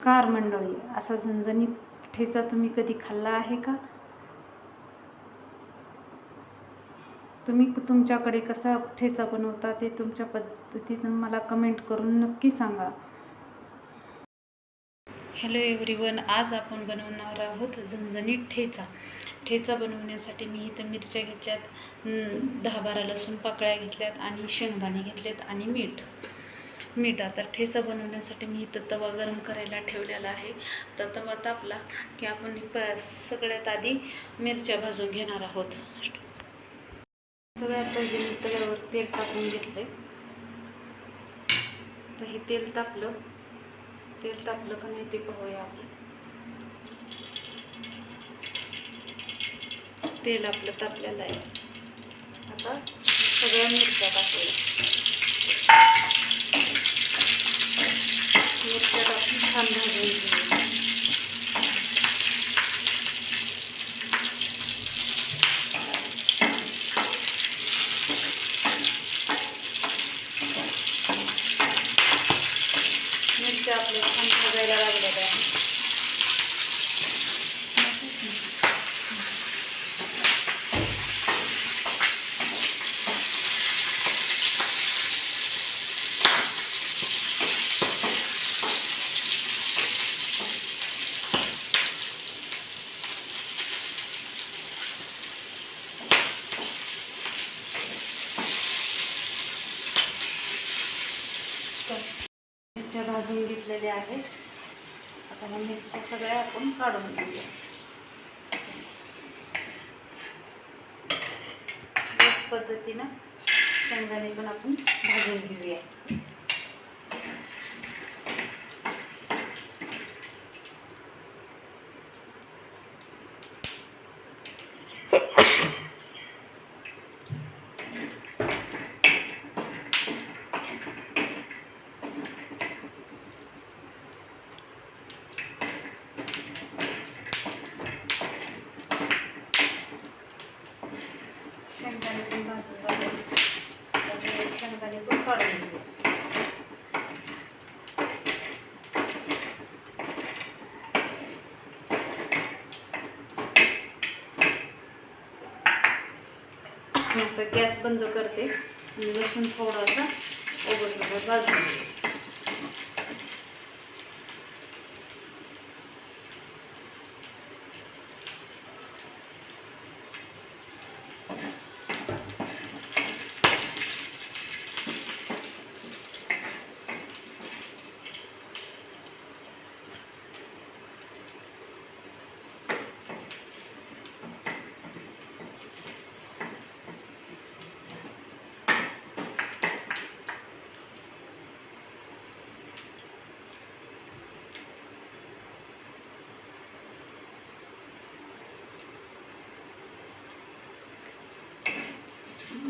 Car मंडळी, असा झणझणीत ठेचा तुम्ही कधी खाल्ला आहे का? तुम्ही तुमच्याकडे कसा ठेचा बनवता ते तुमच्या पद्धतीनं मला कमेंट करून नक्की सांगा. हॅलो एव्हरीवन, आज आपण बनवणार आहोत झणझणीत ठेचा. ठेचा बनवण्यासाठी मी इथं मिरच्या घेतल्यात, 10-12 लसूण पाकळ्या घेतल्यात आणि शेंगदाणे घेतलेत आणि मीठ. आता ठेचा बनवण्यासाठी मी इथं तवा गरम करायला ठेवलेला आहे. तर तवा तापला की आपण सगळ्यात आधी मिरच्या भाजून घेणार आहोत. सगळ्यात पहिले मी तव्यावर तेल टाकून घेतले. तर हे तेल तापलं का नाही ते पाहूया आपण. तेल आपलं तापलेलं आहे. आता सगळ्या मिरच्या टाकूया. मिरच्या टाकून छान भाजून घेऊया. मिरच्या आपल्या छान भाजायला लागलेल्या आहेत. मिरच्या भाजून घेतलेल्या आहेत. आता ह्या मिरच्या सगळ्या आपण काढून घेऊया. याच पद्धतीनं शेंगदाणे पण आपण भाजून घेऊया. शेंगदाणे पण भाजून झाले. शेंगदाणे पण काढून घेऊया. आता गॅस बंद करते आणि लसूण थोडासा ओबडधोबड भाजून घेते.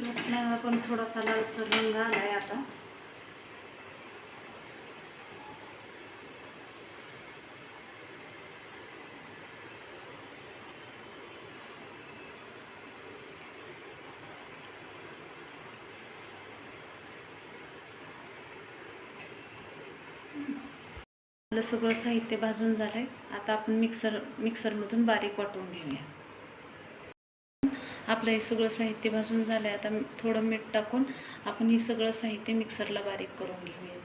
लसणाला पण थोडासा लालसर रंग आलाय. आता आपलं सगळं साहित्य भाजून झालंय. आता आपण मिक्सरमधून बारीक वाटून घेऊया. आपलं हे सगळं साहित्य भाजून झालं आहे. आता थोडं मीठ टाकून आपण हे सगळं साहित्य मिक्सरला बारीक करून घेऊया.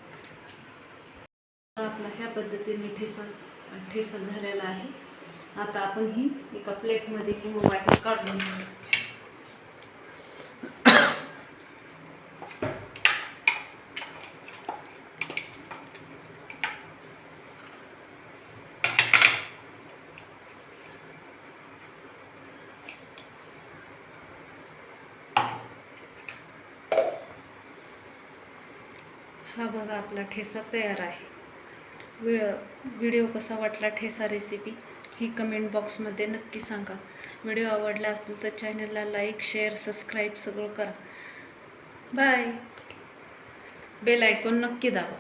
आपला ह्या पद्धतीने ठेचा झालेला आहे. आता आपण ही एका प्लेटमध्ये किंवा वाटीत काढून घेऊया. हा बघा, आपला ठेचा तयार आहे. व्हिडिओ कसा वाटला ठेचा रेसिपी ही कमेंट बॉक्समध्ये नक्की सांगा. व्हिडिओ आवडला असेल तर चॅनलला लाईक, शेअर, सबस्क्राईब सगळं करा. बाय. बेल आयकॉन नक्की दाबा.